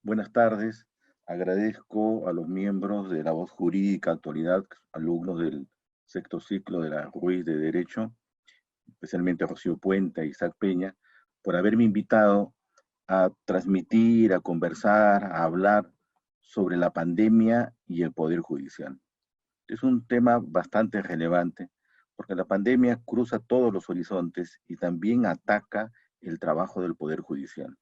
Buenas tardes. Agradezco a los miembros de la Voz Jurídica Actualidad, alumnos del sexto ciclo de la RUIS de Derecho, especialmente a Rocío Puente e Isaac Peña, por haberme invitado a transmitir, a conversar, a hablar sobre la pandemia y el Poder Judicial. Es un tema bastante relevante porque la pandemia cruza todos los horizontes y también ataca el trabajo del Poder Judicial.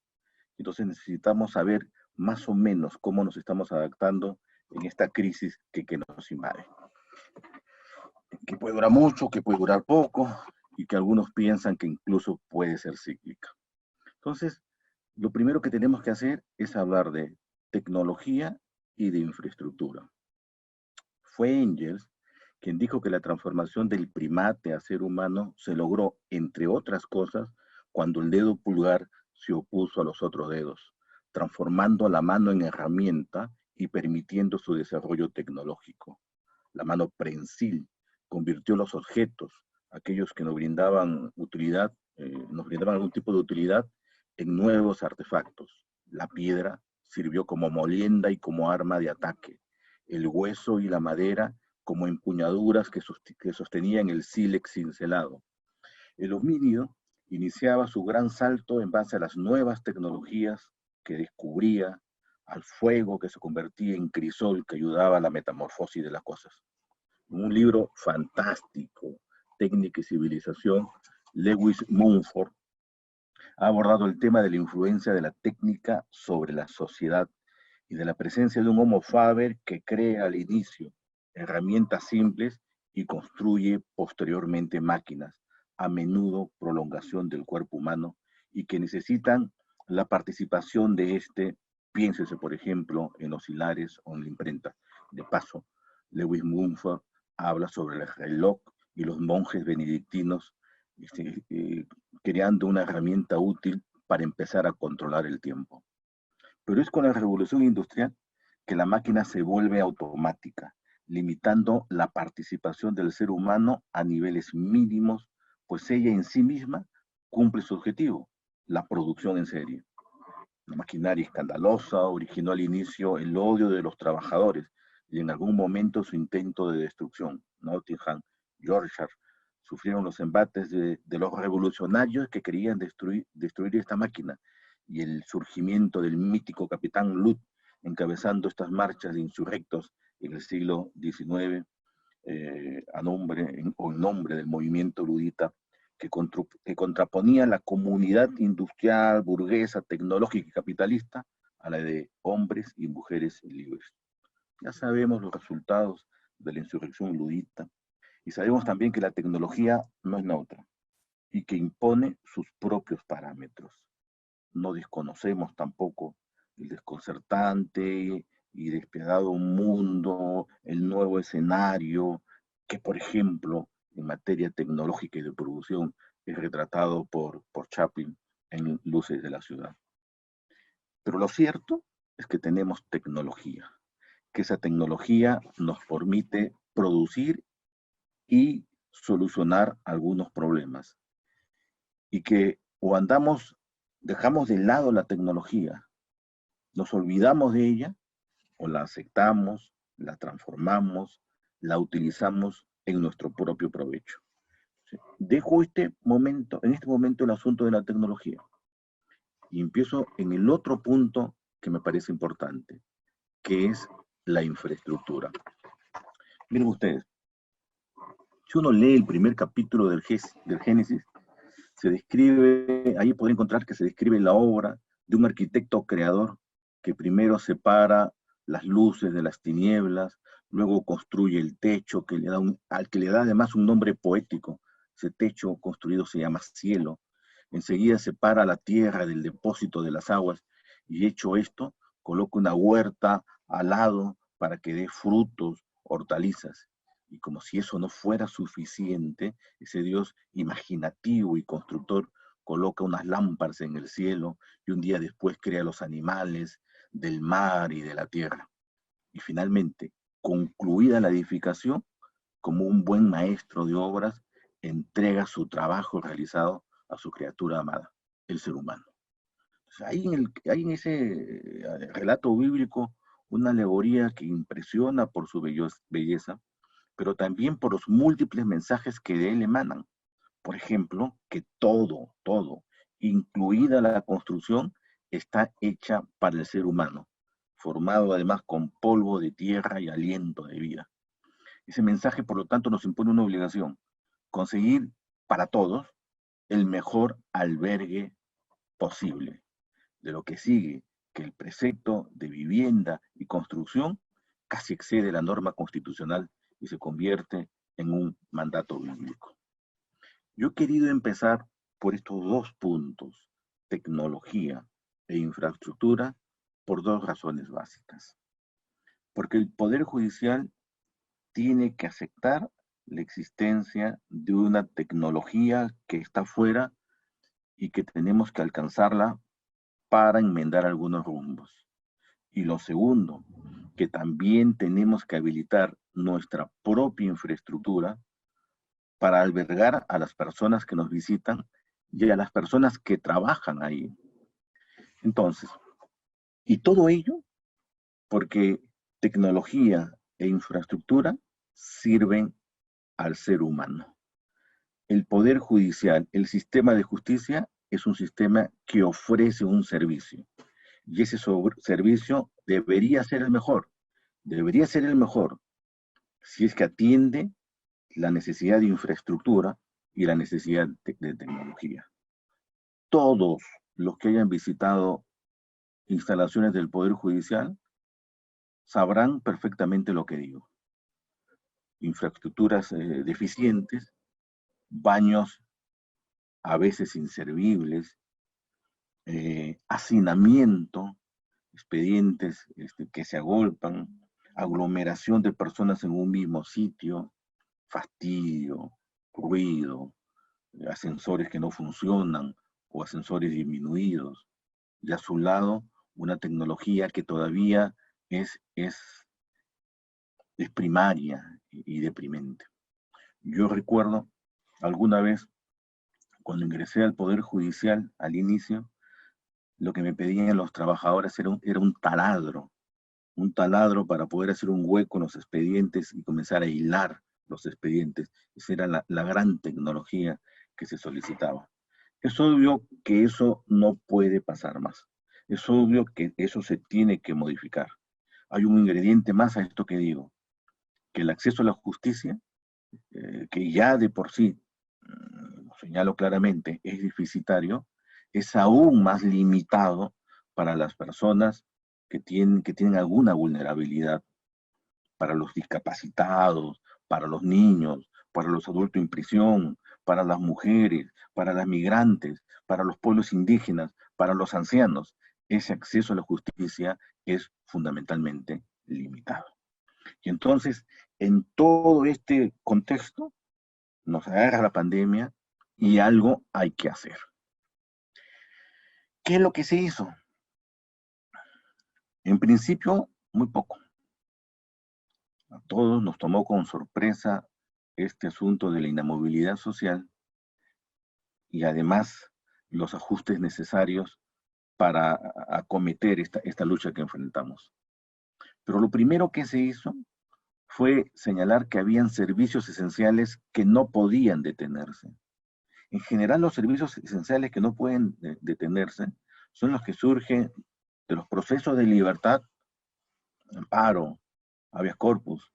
Entonces necesitamos saber más o menos cómo nos estamos adaptando en esta crisis que nos invade. Que puede durar mucho, que puede durar poco y que algunos piensan que incluso puede ser cíclica. Entonces, lo primero que tenemos que hacer es hablar de tecnología y de infraestructura. Fue Engels quien dijo que la transformación del primate a ser humano se logró, entre otras cosas, cuando el dedo pulgar se opuso a los otros dedos, transformando la mano en herramienta y permitiendo su desarrollo tecnológico. La mano prensil convirtió los objetos, aquellos que nos brindaban algún tipo de utilidad, en nuevos artefactos. La piedra sirvió como molienda y como arma de ataque. El hueso y la madera como empuñaduras que sostenían el sílex cincelado. El homínido iniciaba su gran salto en base a las nuevas tecnologías que descubría, al fuego que se convertía en crisol que ayudaba a la metamorfosis de las cosas. Un libro fantástico, Técnica y Civilización, Lewis Mumford ha abordado el tema de la influencia de la técnica sobre la sociedad y de la presencia de un Homo faber que crea al inicio herramientas simples y construye posteriormente máquinas, a menudo prolongación del cuerpo humano, y que necesitan la participación de este, piénsese por ejemplo en los hilares o en la imprenta. De paso, Lewis Mumford habla sobre el reloj y los monjes benedictinos este, creando una herramienta útil para empezar a controlar el tiempo. Pero es con la revolución industrial que la máquina se vuelve automática, limitando la participación del ser humano a niveles mínimos, pues ella en sí misma cumple su objetivo, la producción en serie. La maquinaria escandalosa originó al inicio el odio de los trabajadores y en algún momento su intento de destrucción. Nottingham, Yorkshire, sufrieron los embates de los revolucionarios que querían destruir esta máquina y el surgimiento del mítico capitán Lut encabezando estas marchas de insurrectos en el siglo XIX en nombre del movimiento ludita que contraponía la comunidad industrial, burguesa, tecnológica y capitalista a la de hombres y mujeres libres. Ya sabemos los resultados de la insurrección ludita y sabemos también que la tecnología no es neutra y que impone sus propios parámetros. No desconocemos tampoco el desconcertante y despiadado mundo, el nuevo escenario, que por ejemplo, en materia tecnológica y de producción, es retratado por Chaplin en Luces de la Ciudad. Pero lo cierto es que tenemos tecnología, que esa tecnología nos permite producir y solucionar algunos problemas. Y que o dejamos de lado la tecnología, nos olvidamos de ella o la aceptamos, la transformamos, la utilizamos en nuestro propio provecho. Dejo en este momento el asunto de la tecnología y empiezo en el otro punto que me parece importante, que es la infraestructura. Miren ustedes, si uno lee el primer capítulo del Génesis, se describe, ahí puede encontrar que se describe la obra de un arquitecto creador que primero separa las luces de las tinieblas, luego construye el techo al que le da además un nombre poético. Ese techo construido se llama cielo. Enseguida separa la tierra del depósito de las aguas y hecho esto, coloca una huerta al lado para que dé frutos, hortalizas. Y como si eso no fuera suficiente, ese Dios imaginativo y constructor coloca unas lámparas en el cielo y un día después crea los animales del mar y de la tierra. Y finalmente, concluida la edificación, como un buen maestro de obras, entrega su trabajo realizado a su criatura amada, el ser humano. Hay en ese relato bíblico una alegoría que impresiona por su belleza, pero también por los múltiples mensajes que de él emanan. Por ejemplo, que todo, incluida la construcción, está hecha para el ser humano, formado además con polvo de tierra y aliento de vida. Ese mensaje, por lo tanto, nos impone una obligación: conseguir para todos el mejor albergue posible. De lo que sigue que el precepto de vivienda y construcción casi excede la norma constitucional y se convierte en un mandato bíblico. Yo he querido empezar por estos dos puntos, tecnología e infraestructura, por dos razones básicas. Porque el Poder Judicial tiene que aceptar la existencia de una tecnología que está fuera y que tenemos que alcanzarla para enmendar algunos rumbos. Y lo segundo, que también tenemos que habilitar nuestra propia infraestructura para albergar a las personas que nos visitan y a las personas que trabajan ahí. Entonces, y todo ello porque tecnología e infraestructura sirven al ser humano. El Poder Judicial, el sistema de justicia, es un sistema que ofrece un servicio. Y ese servicio debería ser el mejor, si es que atiende la necesidad de infraestructura y la necesidad de tecnología. Todos los que hayan visitado instalaciones del Poder Judicial sabrán perfectamente lo que digo. Infraestructuras deficientes, baños a veces inservibles, hacinamiento, expedientes que se agolpan, aglomeración de personas en un mismo sitio, fastidio, ruido, ascensores que no funcionan o ascensores disminuidos, y a su lado una tecnología que todavía es primaria y deprimente. Yo recuerdo alguna vez, cuando ingresé al Poder Judicial al inicio, lo que me pedían los trabajadores era un taladro para poder hacer un hueco en los expedientes y comenzar a hilar los expedientes. Esa era la gran tecnología que se solicitaba. Es obvio que eso no puede pasar más. Es obvio que eso se tiene que modificar. Hay un ingrediente más a esto que digo, que el acceso a la justicia, que ya de por sí, lo señalo claramente, es deficitario, es aún más limitado para las personas que tienen alguna vulnerabilidad, para los discapacitados, para los niños, para los adultos en prisión, para las mujeres, para las migrantes, para los pueblos indígenas, para los ancianos. Ese acceso a la justicia es fundamentalmente limitado. Y entonces, en todo este contexto, nos agarra la pandemia y algo hay que hacer. ¿Qué es lo que se hizo? En principio, muy poco. A todos nos tomó con sorpresa este asunto de la inamovilidad social y además los ajustes necesarios para acometer esta lucha que enfrentamos. Pero lo primero que se hizo fue señalar que habían servicios esenciales que no podían detenerse. En general, los servicios esenciales que no pueden detenerse son los que surgen de los procesos de libertad, amparo, habeas corpus,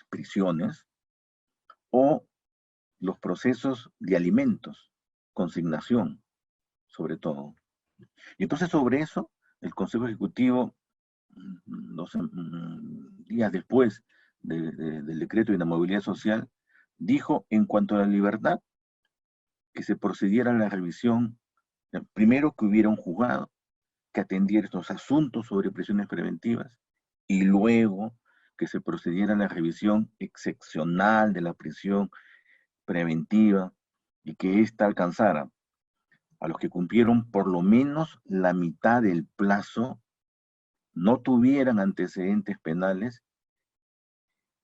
prisiones, o los procesos de alimentos, consignación, sobre todo. Y entonces sobre eso, el Consejo Ejecutivo, 2 días después del decreto de inamovilidad social, dijo en cuanto a la libertad que se procediera a la revisión, primero que hubiera un juzgado que atendiera estos asuntos sobre prisiones preventivas y luego que se procediera a la revisión excepcional de la prisión preventiva y que ésta alcanzara a los que cumplieron por lo menos la mitad del plazo, no tuvieran antecedentes penales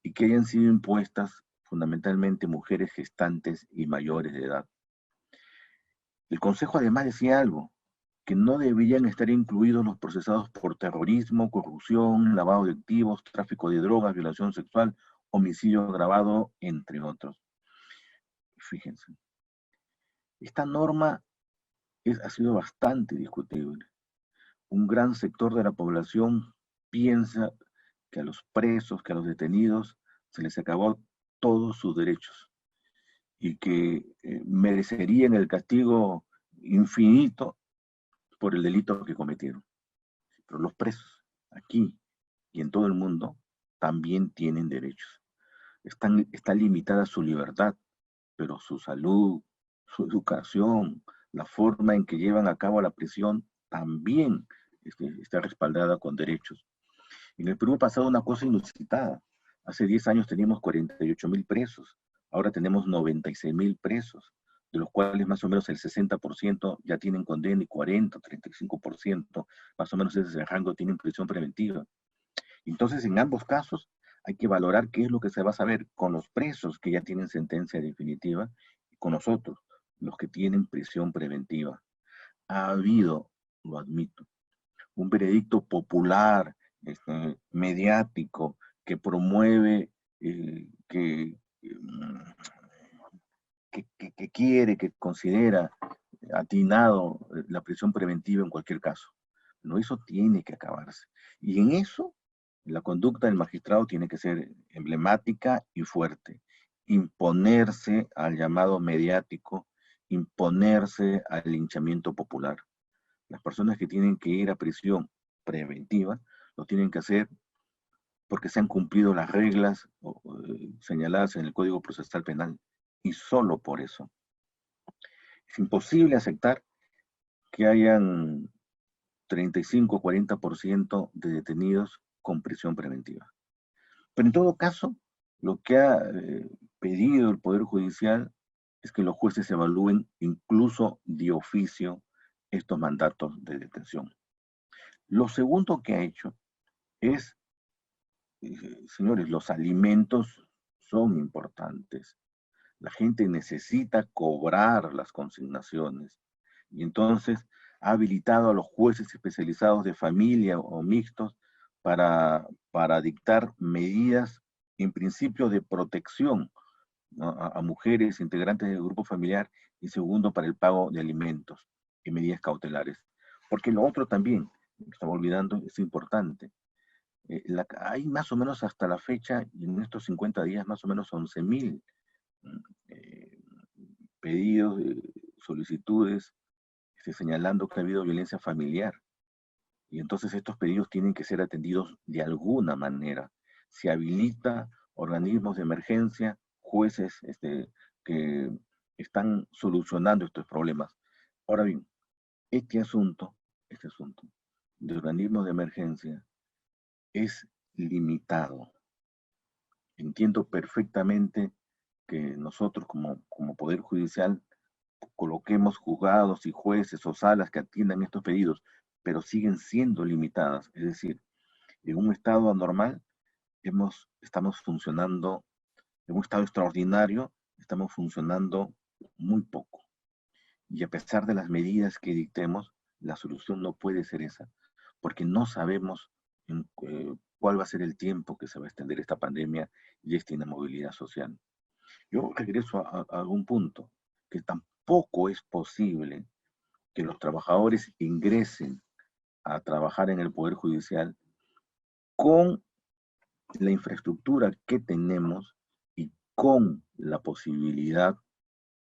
y que hayan sido impuestas fundamentalmente mujeres gestantes y mayores de edad. El Consejo además decía algo, que no deberían estar incluidos los procesados por terrorismo, corrupción, lavado de activos, tráfico de drogas, violación sexual, homicidio agravado, entre otros. Fíjense, esta norma ha sido bastante discutible. Un gran sector de la población piensa que a los presos, que a los detenidos, se les acabó todos sus derechos y que merecerían el castigo infinito por el delito que cometieron. Pero los presos, aquí y en todo el mundo, también tienen derechos. Está limitada su libertad, pero su salud, su educación, la forma en que llevan a cabo la prisión, también está respaldada con derechos. En el Perú ha pasado una cosa inusitada. Hace 10 años teníamos 48.000 presos, ahora tenemos 96.000 presos, de los cuales más o menos el 60% ya tienen condena y 40, 35%, más o menos ese es el rango, tienen prisión preventiva. Entonces, en ambos casos, hay que valorar qué es lo que se va a saber con los presos que ya tienen sentencia definitiva y con nosotros, los que tienen prisión preventiva. Ha habido, lo admito, un veredicto popular, mediático, que promueve, que quiere, que considera atinado la prisión preventiva en cualquier caso. No, eso tiene que acabarse. Y en eso, la conducta del magistrado tiene que ser emblemática y fuerte. Imponerse al llamado mediático, imponerse al linchamiento popular. Las personas que tienen que ir a prisión preventiva lo tienen que hacer porque se han cumplido las reglas señaladas en el Código Procesal Penal y solo por eso. Es imposible aceptar que hayan 35-40% de detenidos con prisión preventiva. Pero en todo caso, lo que ha pedido el Poder Judicial es que los jueces evalúen incluso de oficio estos mandatos de detención. Lo segundo que ha hecho es, señores, los alimentos son importantes. La gente necesita cobrar las consignaciones. Y entonces ha habilitado a los jueces especializados de familia o mixtos para dictar medidas, en principio, de protección, ¿no?, a mujeres integrantes del grupo familiar y segundo, para el pago de alimentos y medidas cautelares. Porque lo otro también, estamos olvidando, es importante. Hay más o menos hasta la fecha, y en estos 50 días, más o menos 11.000 eh, pedidos, solicitudes, señalando que ha habido violencia familiar. Y entonces estos pedidos tienen que ser atendidos de alguna manera. Se habilita organismos de emergencia, jueces que están solucionando estos problemas. Ahora bien, este asunto de organismos de emergencia es limitado. Entiendo perfectamente que nosotros como Poder Judicial coloquemos juzgados y jueces o salas que atiendan estos pedidos, pero siguen siendo limitadas. Es decir, en un estado anormal estamos funcionando, en un estado extraordinario estamos funcionando muy poco. Y a pesar de las medidas que dictemos, la solución no puede ser esa, porque no sabemos cuál va a ser el tiempo que se va a extender esta pandemia y esta inamovilidad social. Yo regreso a algún punto, que tampoco es posible que los trabajadores ingresen a trabajar en el Poder Judicial con la infraestructura que tenemos y con la posibilidad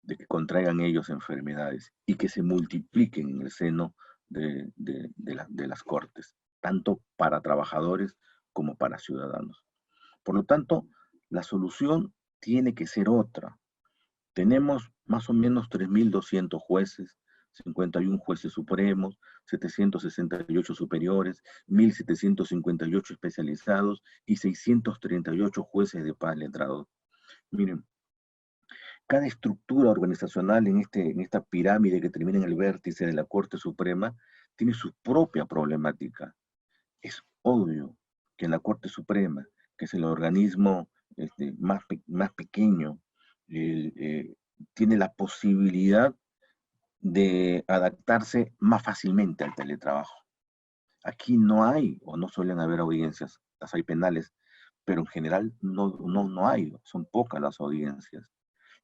de que contraigan ellos enfermedades y que se multipliquen en el seno de las cortes, tanto para trabajadores como para ciudadanos. Por lo tanto, la solución tiene que ser otra. Tenemos más o menos 3.200 jueces, 51 jueces supremos, 768 superiores, 1.758 especializados y 638 jueces de paz letrados. Miren, cada estructura organizacional en esta pirámide que termina en el vértice de la Corte Suprema tiene su propia problemática. Es obvio que en la Corte Suprema, que es el organismo más pequeño, tiene la posibilidad de adaptarse más fácilmente al teletrabajo. Aquí no hay o no suelen haber audiencias, las hay penales, pero en general no hay, son pocas las audiencias.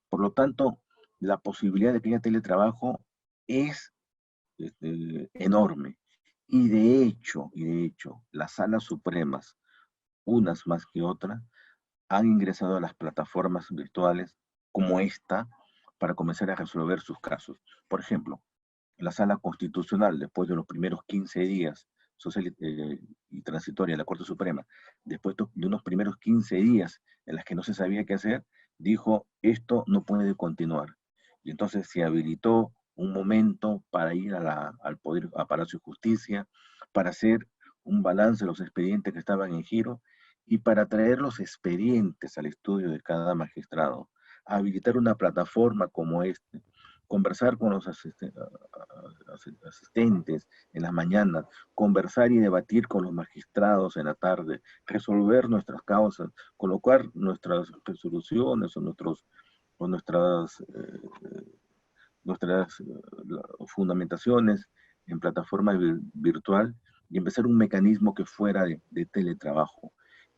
Por lo tanto, la posibilidad de que haya teletrabajo es enorme. Y de hecho, las salas supremas, unas más que otras, han ingresado a las plataformas virtuales como esta para comenzar a resolver sus casos. Por ejemplo, la sala constitucional, después de los primeros 15 días social y transitoria de la Corte Suprema, después de unos primeros 15 días en las que no se sabía qué hacer, dijo, esto no puede continuar. Y entonces se habilitó un momento para ir al Poder, a Palacio de Justicia, para hacer un balance de los expedientes que estaban en giro y para traer los expedientes al estudio de cada magistrado, habilitar una plataforma como esta, conversar con los asistentes en las mañanas, conversar y debatir con los magistrados en la tarde, resolver nuestras causas, colocar nuestras resoluciones o nuestras fundamentaciones en plataforma virtual y empezar un mecanismo que fuera de teletrabajo.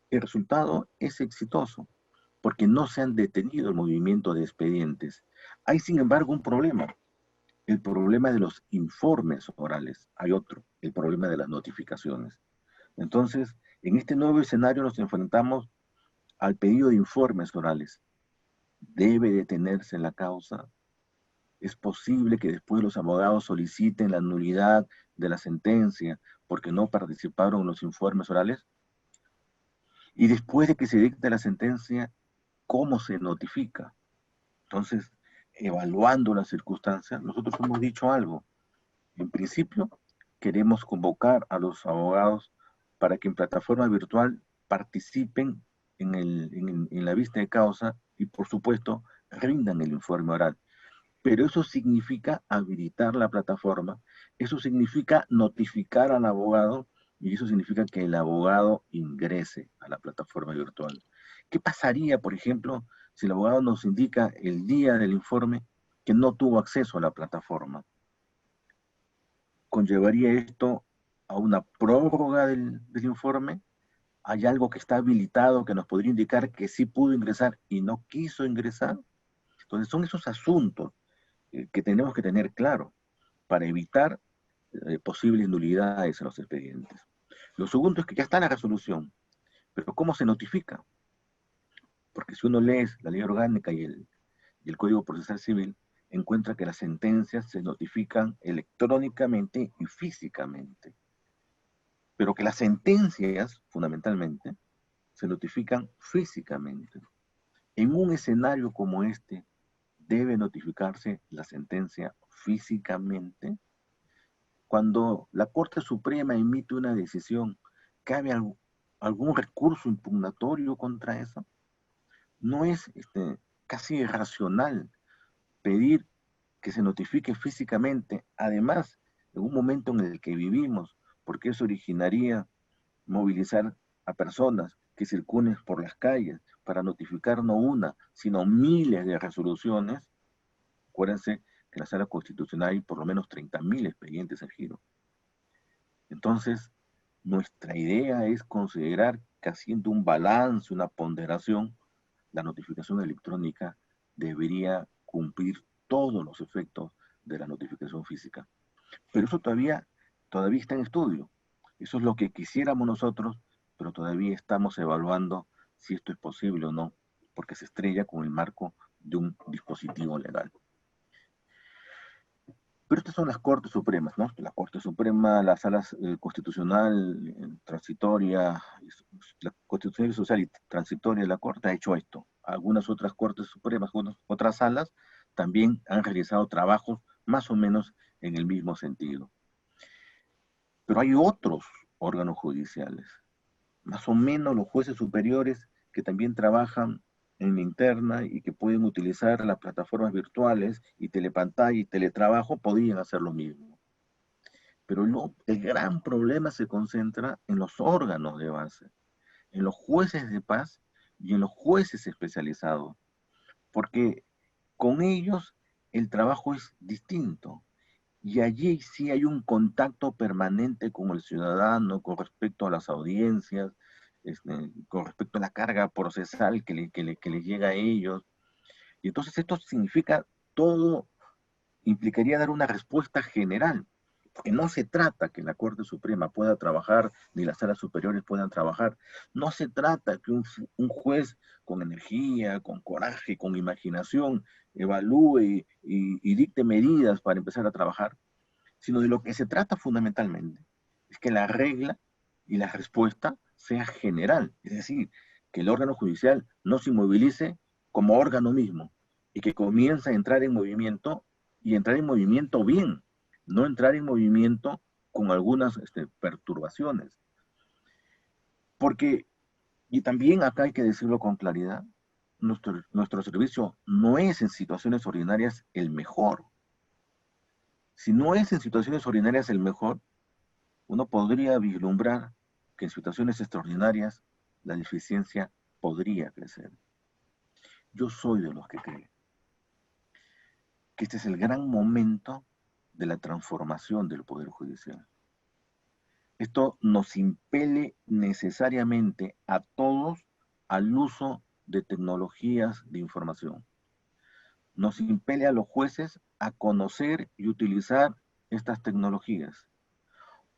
El resultado es exitoso porque no se han detenido el movimiento de expedientes. Hay, sin embargo, un problema, el problema de los informes orales. Hay otro, el problema de las notificaciones. Entonces, en este nuevo escenario nos enfrentamos al pedido de informes orales. ¿Debe detenerse la causa? ¿Es posible que después los abogados soliciten la nulidad de la sentencia porque no participaron en los informes orales? Y después de que se dicte la sentencia, ¿cómo se notifica? Entonces, evaluando las circunstancias, nosotros hemos dicho algo. En principio, queremos convocar a los abogados para que en plataforma virtual participen en la vista de causa y, por supuesto, rindan el informe oral. Pero eso significa habilitar la plataforma, eso significa notificar al abogado y eso significa que el abogado ingrese a la plataforma virtual. ¿Qué pasaría, por ejemplo, si el abogado nos indica el día del informe que no tuvo acceso a la plataforma? ¿Conllevaría esto a una prórroga del informe? ¿Hay algo que está habilitado que nos podría indicar que sí pudo ingresar y no quiso ingresar? Entonces son esos asuntos que tenemos que tener claro para evitar posibles nulidades en los expedientes. Lo segundo es que ya está la resolución, pero ¿cómo se notifica? Porque si uno lee la ley orgánica y el Código Procesal Civil, encuentra que las sentencias se notifican electrónicamente y físicamente, pero que las sentencias, fundamentalmente, se notifican físicamente. En un escenario como este, debe notificarse la sentencia físicamente. Cuando la Corte Suprema emite una decisión, ¿cabe algún recurso impugnatorio contra eso? No es casi irracional pedir que se notifique físicamente, además, en un momento en el que vivimos, porque eso originaría movilizar a personas que circulen por las calles para notificar no una, sino miles de resoluciones. Acuérdense que en la Sala Constitucional hay por lo menos 30.000 expedientes en giro. Entonces, nuestra idea es considerar que haciendo un balance, una ponderación, la notificación electrónica debería cumplir todos los efectos de la notificación física. Pero eso todavía está en estudio. Eso es lo que quisiéramos nosotros, pero todavía estamos evaluando si esto es posible o no, porque se estrella con el marco de un dispositivo legal. Pero estas son las Cortes Supremas, ¿no? La Corte Suprema, la Sala Constitucional, Transitoria, la Constitucional Social y Transitoria de la Corte ha hecho esto. Algunas otras Cortes Supremas, otras salas, también han realizado trabajos más o menos en el mismo sentido. Pero hay otros órganos judiciales, más o menos los jueces superiores que también trabajan en la interna y que pueden utilizar las plataformas virtuales y telepantalla y teletrabajo, podrían hacer lo mismo. Pero el gran problema se concentra en los órganos de base, en los jueces de paz y en los jueces especializados, porque con ellos el trabajo es distinto. Y allí sí hay un contacto permanente con el ciudadano con respecto a las audiencias, con respecto a la carga procesal que les llega a ellos. Y entonces esto significa todo, implicaría dar una respuesta general, porque no se trata que la Corte Suprema pueda trabajar, ni las salas superiores puedan trabajar, no se trata que un juez con energía, con coraje, con imaginación, evalúe y dicte medidas para empezar a trabajar, sino de lo que se trata fundamentalmente es que la regla y la respuesta sea general, es decir, que el órgano judicial no se inmovilice como órgano mismo y que comienza a entrar en movimiento y entrar en movimiento bien, no entrar en movimiento con algunas perturbaciones. Porque, y también acá hay que decirlo con claridad, nuestro servicio no es en situaciones ordinarias el mejor. Si no es en situaciones ordinarias el mejor, uno podría vislumbrar que en situaciones extraordinarias la deficiencia podría crecer. Yo soy de los que creen que este es el gran momento de la transformación del Poder Judicial. Esto nos impele necesariamente a todos al uso de tecnologías de información. Nos impele a los jueces a conocer y utilizar estas tecnologías.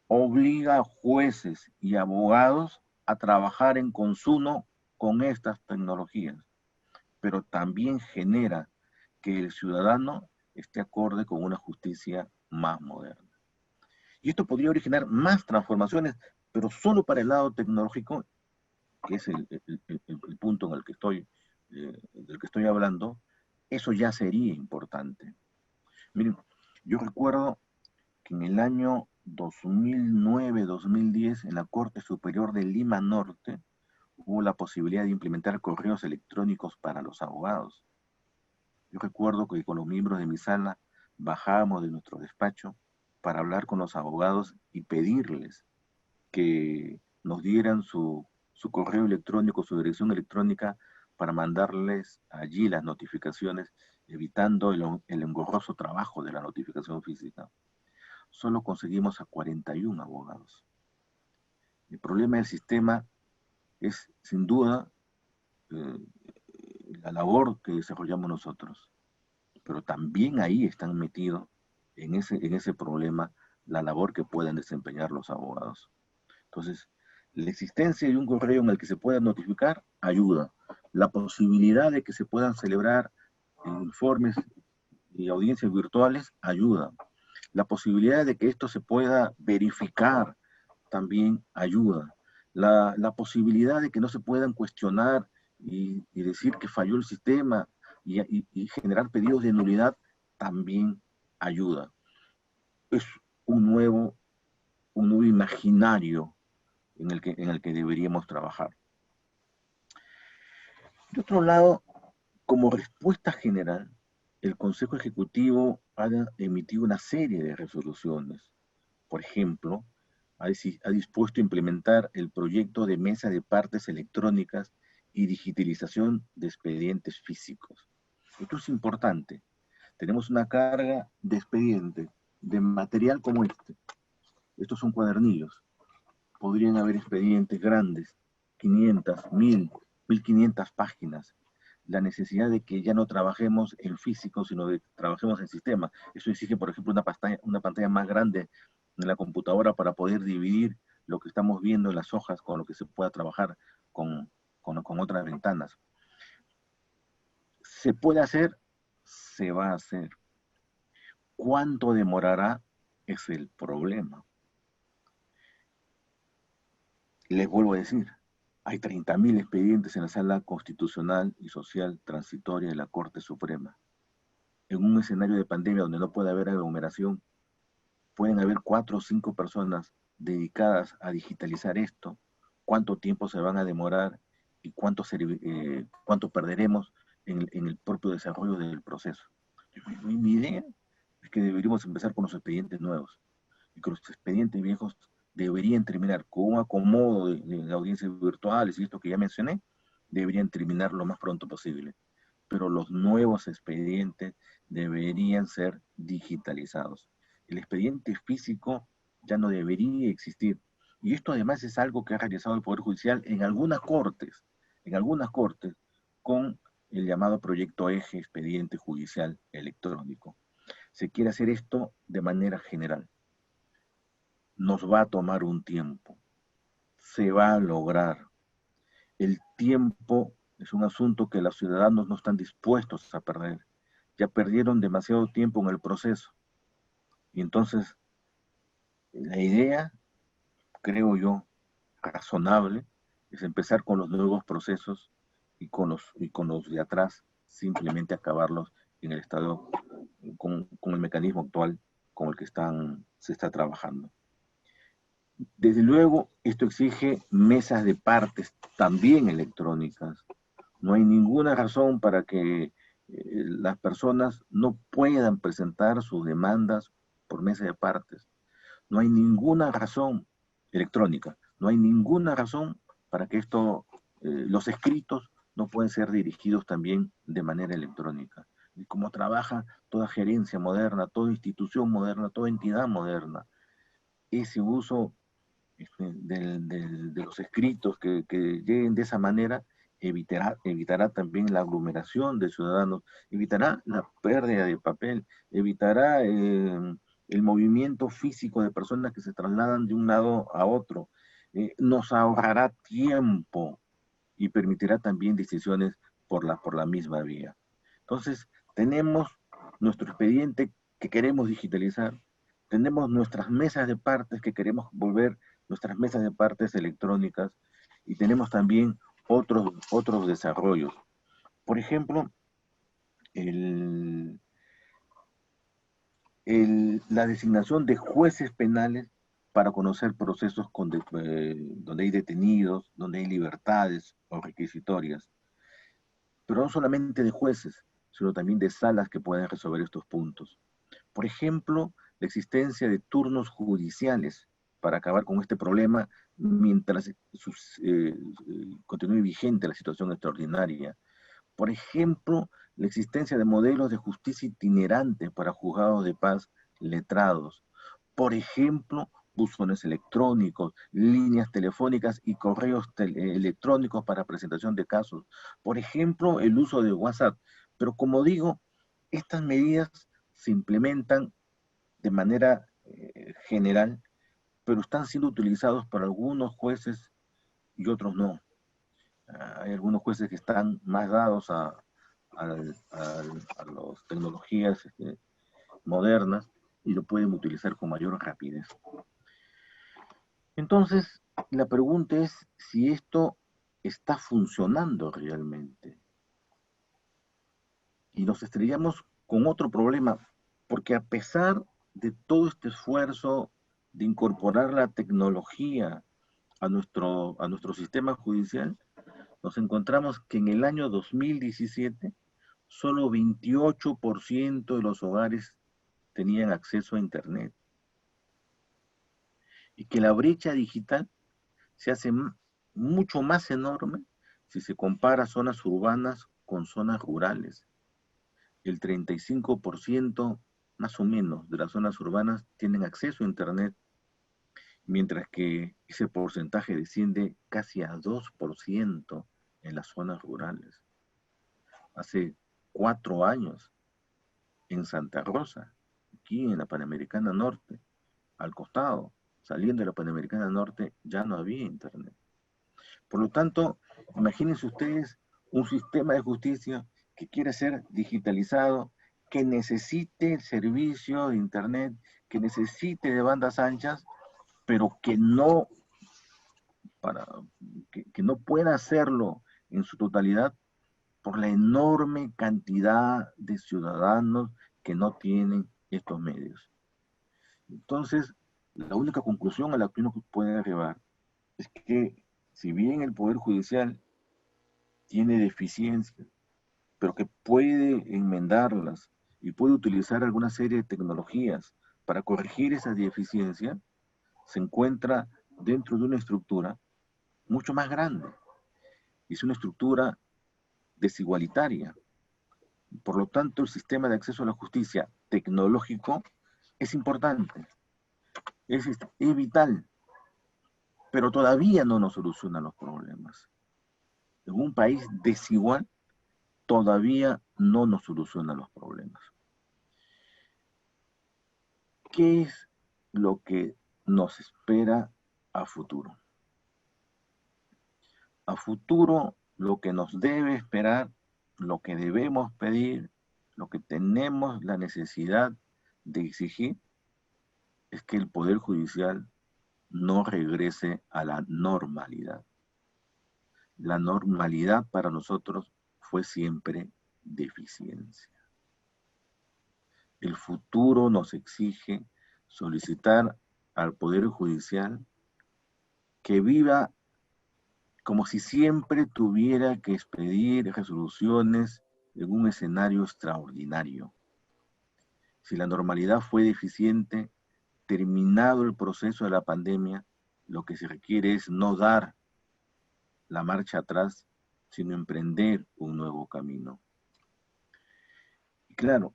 Obliga a jueces y abogados a trabajar en consumo con estas tecnologías, pero también genera que el ciudadano esté acorde con una justicia más moderna. Y esto podría originar más transformaciones, pero solo para el lado tecnológico, que es el punto en el que del que estoy hablando, eso ya sería importante. Miren, yo recuerdo que en el año 2009-2010, en la Corte Superior de Lima Norte, hubo la posibilidad de implementar correos electrónicos para los abogados. Yo recuerdo que con los miembros de mi sala bajábamos de nuestro despacho para hablar con los abogados y pedirles que nos dieran su correo electrónico, su dirección electrónica, para mandarles allí las notificaciones, evitando el engorroso trabajo de la notificación física. Solo conseguimos a 41 abogados. El problema del sistema es, sin duda, eh, la labor que desarrollamos nosotros, pero también ahí están metidos en ese problema la labor que pueden desempeñar los abogados. Entonces, la existencia de un correo en el que se pueda notificar ayuda. La posibilidad de que se puedan celebrar informes y audiencias virtuales ayuda. La posibilidad de que esto se pueda verificar también ayuda. La posibilidad de que no se puedan cuestionar y decir que falló el sistema y generar pedidos de nulidad también ayuda. Es un nuevo imaginario en el que deberíamos trabajar. De otro lado, como respuesta general, el Consejo Ejecutivo ha emitido una serie de resoluciones. Por ejemplo, ha dispuesto a implementar el proyecto de mesa de partes electrónicas y digitalización de expedientes físicos. Esto es importante. Tenemos una carga de expedientes, de material como este. Estos son cuadernillos. Podrían haber expedientes grandes, 500, 1000, 1500 páginas. La necesidad de que ya no trabajemos en físico, sino que trabajemos en sistema. Eso exige, por ejemplo, una pantalla más grande en la computadora para poder dividir lo que estamos viendo en las hojas con lo que se pueda trabajar con otras ventanas. ¿Se puede hacer? Se va a hacer. ¿Cuánto demorará? Es el problema. Les vuelvo a decir, hay 30.000 expedientes en la Sala Constitucional y Social Transitoria de la Corte Suprema. En un escenario de pandemia donde no puede haber aglomeración, pueden haber 4 o 5 personas dedicadas a digitalizar esto. ¿Cuánto tiempo se van a demorar y cuánto perderemos en el propio desarrollo del proceso? Mi idea es que deberíamos empezar con los expedientes nuevos y que los expedientes viejos deberían terminar con un acomodo de audiencias virtuales y esto que ya mencioné, deberían terminar lo más pronto posible, pero los nuevos expedientes deberían ser digitalizados. El expediente físico ya no debería existir. Y esto además es algo que ha realizado el Poder Judicial en algunas cortes, con el llamado proyecto Eje Expediente Judicial Electrónico. Se quiere hacer esto de manera general. Nos va a tomar un tiempo, se va a lograr. El tiempo es un asunto que los ciudadanos no están dispuestos a perder. Ya perdieron demasiado tiempo en el proceso. Y entonces, la idea, creo yo, razonable, es empezar con los nuevos procesos y con los de atrás, simplemente acabarlos en el estado, con el mecanismo actual con el que se está trabajando. Desde luego, esto exige mesas de partes también electrónicas. No hay ninguna razón para que las personas no puedan presentar sus demandas por mesa de partes. No hay ninguna razón electrónica, no hay ninguna razón para que los escritos no pueden ser dirigidos también de manera electrónica. Y como trabaja toda gerencia moderna, toda institución moderna, toda entidad moderna, ese uso de los escritos que lleguen de esa manera evitará también la aglomeración de ciudadanos, evitará la pérdida de papel, evitará el movimiento físico de personas que se trasladan de un lado a otro, nos ahorrará tiempo y permitirá también decisiones por la misma vía. Entonces, tenemos nuestro expediente que queremos digitalizar, tenemos nuestras mesas de partes que queremos volver nuestras mesas de partes electrónicas y tenemos también otros desarrollos. Por ejemplo, la designación de jueces penales para conocer procesos donde hay detenidos, donde hay libertades o requisitorias, pero no solamente de jueces, sino también de salas que pueden resolver estos puntos. Por ejemplo, la existencia de turnos judiciales para acabar con este problema mientras continúe vigente la situación extraordinaria. Por ejemplo, la existencia de modelos de justicia itinerante para juzgados de paz letrados. Por ejemplo, buzones electrónicos, líneas telefónicas y correos electrónicos para presentación de casos. Por ejemplo, el uso de WhatsApp. Pero como digo, estas medidas se implementan de manera general, pero están siendo utilizados por algunos jueces y otros no. Hay algunos jueces que están más dados a las tecnologías modernas y lo pueden utilizar con mayor rapidez. Entonces, la pregunta es si esto está funcionando realmente. Y nos estrellamos con otro problema, porque a pesar de todo este esfuerzo de incorporar la tecnología a nuestro sistema judicial, nos encontramos que en el año 2017 solo 28% de los hogares tenían acceso a Internet y que la brecha digital se hace mucho más enorme si se compara zonas urbanas con zonas rurales. El 35% más o menos de las zonas urbanas tienen acceso a Internet, mientras que ese porcentaje desciende casi a 2% en las zonas rurales. Hace 4 años, en Santa Rosa, aquí en la Panamericana Norte, al costado, saliendo de la Panamericana Norte, ya no había Internet. Por lo tanto, imagínense ustedes un sistema de justicia que quiere ser digitalizado, que necesite el servicio de Internet, que necesite de bandas anchas, pero que no pueda hacerlo en su totalidad por la enorme cantidad de ciudadanos que no tienen estos medios. Entonces, la única conclusión a la que uno puede arribar es que si bien el Poder Judicial tiene deficiencias, pero que puede enmendarlas y puede utilizar alguna serie de tecnologías para corregir esas deficiencias, se encuentra dentro de una estructura mucho más grande. es una estructura desigualitaria. Por lo tanto, el sistema de acceso a la justicia tecnológico es importante, es vital, pero todavía no nos soluciona los problemas. En un país desigual, todavía no nos soluciona los problemas. ¿Qué es lo que nos espera a futuro? A futuro, lo que nos debe esperar, lo que debemos pedir, lo que tenemos la necesidad de exigir, es que el Poder Judicial no regrese a la normalidad. La normalidad para nosotros fue siempre deficiencia. El futuro nos exige solicitar al Poder Judicial que viva como si siempre tuviera que expedir resoluciones en un escenario extraordinario. Si la normalidad fue deficiente, terminado el proceso de la pandemia, lo que se requiere es no dar la marcha atrás, sino emprender un nuevo camino. Y claro,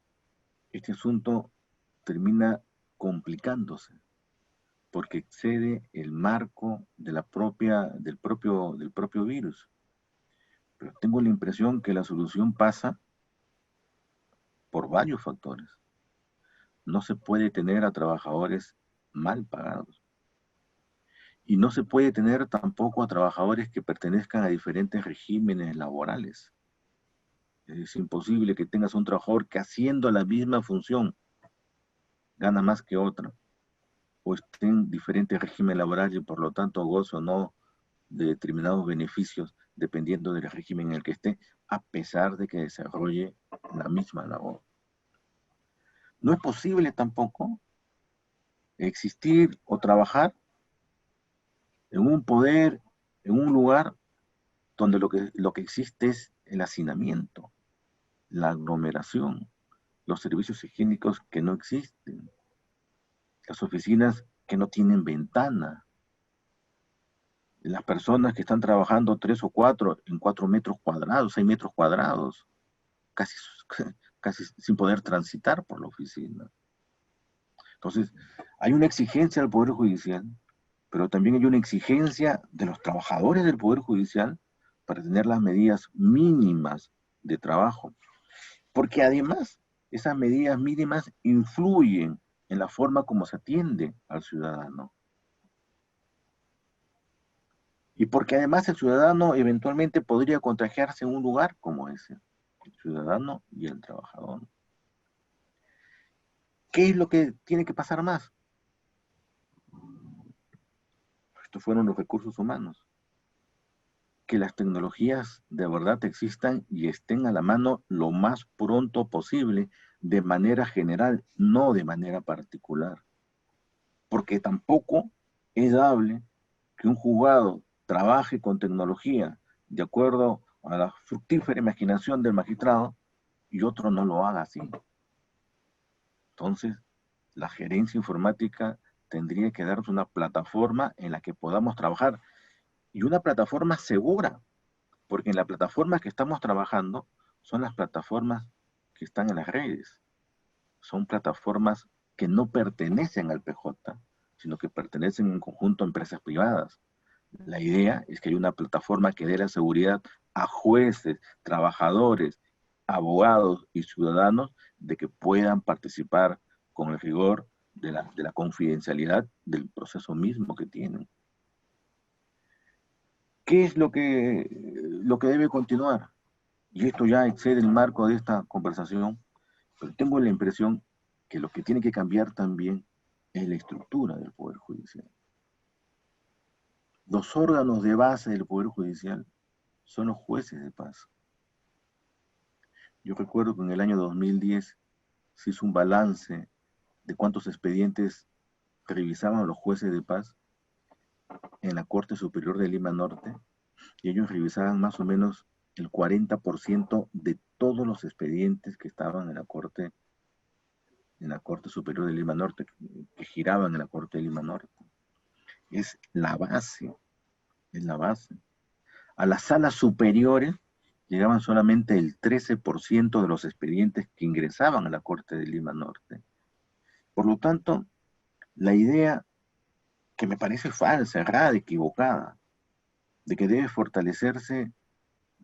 este asunto termina complicándose, porque excede el marco de del propio virus. Pero tengo la impresión que la solución pasa por varios factores. No se puede tener a trabajadores mal pagados. Y no se puede tener tampoco a trabajadores que pertenezcan a diferentes regímenes laborales. Es imposible que tengas un trabajador que haciendo la misma función gana más que otro, o esté en diferentes regímenes laborales y por lo tanto goza o no de determinados beneficios dependiendo del régimen en el que esté, a pesar de que desarrolle la misma labor. No es posible tampoco existir o trabajar en un poder, en un lugar donde lo que existe es el hacinamiento, la aglomeración, los servicios higiénicos que no existen, las oficinas que no tienen ventana, las personas que están trabajando 3 o 4 en 4 metros cuadrados, 6 metros cuadrados, casi, casi sin poder transitar por la oficina. Entonces, hay una exigencia del Poder Judicial, pero también hay una exigencia de los trabajadores del Poder Judicial para tener las medidas mínimas de trabajo. Porque además, esas medidas mínimas influyen en la forma como se atiende al ciudadano. Y porque además el ciudadano eventualmente podría contagiarse en un lugar como ese, el ciudadano y el trabajador. ¿Qué es lo que tiene que pasar más? Estos fueron los recursos humanos. Que las tecnologías de verdad existan y estén a la mano lo más pronto posible, de manera general, no de manera particular. Porque tampoco es dable que un juzgado trabaje con tecnología de acuerdo a la fructífera imaginación del magistrado y otro no lo haga así. Entonces, la gerencia informática tendría que darnos una plataforma en la que podamos trabajar y una plataforma segura, porque en la plataforma que estamos trabajando son las plataformas que están en las redes. Son plataformas que no pertenecen al PJ, sino que pertenecen en conjunto a empresas privadas. La idea es que haya una plataforma que dé la seguridad a jueces, trabajadores, abogados y ciudadanos de que puedan participar con el rigor de la confidencialidad del proceso mismo que tienen. ¿Qué es lo que debe continuar? Y esto ya excede el marco de esta conversación, pero tengo la impresión que lo que tiene que cambiar también es la estructura del Poder Judicial. Los órganos de base del Poder Judicial son los jueces de paz. Yo recuerdo que en el año 2010 se hizo un balance de cuántos expedientes revisaban los jueces de paz en la Corte Superior de Lima Norte, y ellos revisaban más o menos el 40% de todos los expedientes que estaban en la Corte Superior de Lima Norte, que giraban en la Corte de Lima Norte. Es la base, es la base. A las salas superiores llegaban solamente el 13% de los expedientes que ingresaban a la Corte de Lima Norte. Por lo tanto, la idea que me parece falsa, errada, equivocada, de que debe fortalecerse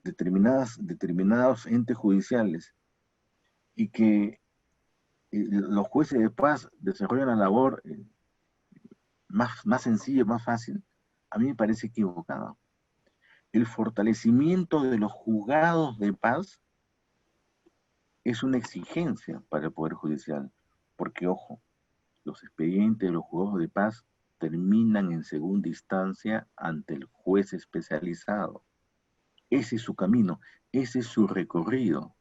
determinados entes judiciales y que los jueces de paz desarrollan la labor más sencilla, más fácil, a mí me parece equivocada. El fortalecimiento de los juzgados de paz es una exigencia para el Poder Judicial, porque, ojo, los expedientes de los juzgados de paz terminan en segunda instancia ante el juez especializado. Ese es su camino, ese es su recorrido.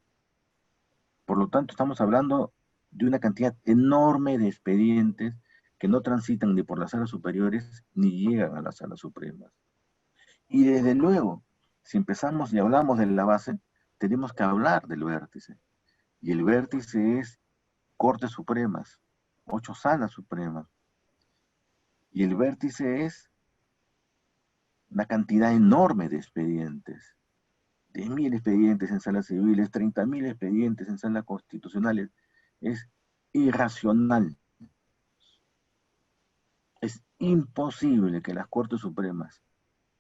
Por lo tanto, estamos hablando de una cantidad enorme de expedientes que no transitan ni por las salas superiores ni llegan a las salas supremas. Y desde luego, si empezamos y hablamos de la base, tenemos que hablar del vértice. Y el vértice es Cortes Supremas, 8 salas supremas. Y el vértice es una cantidad enorme de expedientes. 10.000 expedientes en salas civiles, 30.000 expedientes en salas constitucionales. Es irracional. Es imposible que las Cortes Supremas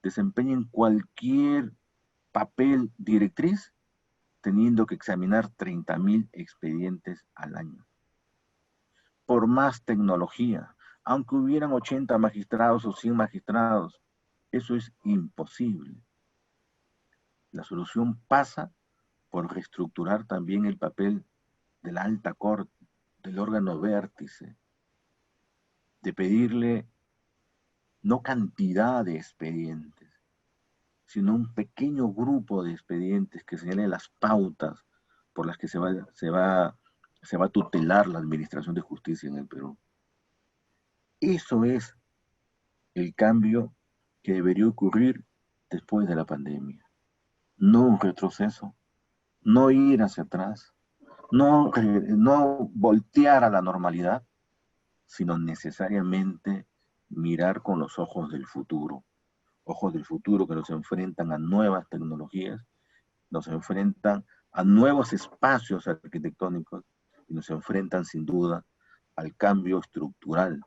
desempeñen cualquier papel directriz teniendo que examinar 30.000 expedientes al año. Por más tecnología, aunque hubieran 80 magistrados o 100 magistrados, eso es imposible. La solución pasa por reestructurar también el papel de la alta corte, del órgano vértice, de pedirle no cantidad de expedientes, sino un pequeño grupo de expedientes que señalen las pautas por las que se va a tutelar la administración de justicia en el Perú. Eso es el cambio que debería ocurrir después de la pandemia. No un retroceso, no ir hacia atrás, no voltear a la normalidad, sino necesariamente mirar con los ojos del futuro que nos enfrentan a nuevas tecnologías, nos enfrentan a nuevos espacios arquitectónicos y nos enfrentan sin duda al cambio estructural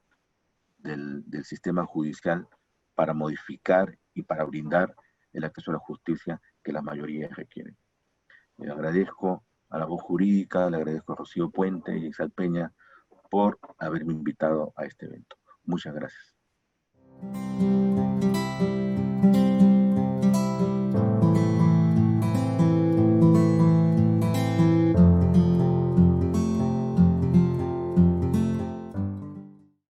del sistema judicial para modificar y para brindar el acceso a la justicia que la mayoría requiere. Le agradezco a la voz jurídica, le agradezco a Rocío Puente y a Isal Peña por haberme invitado a este evento. Muchas gracias.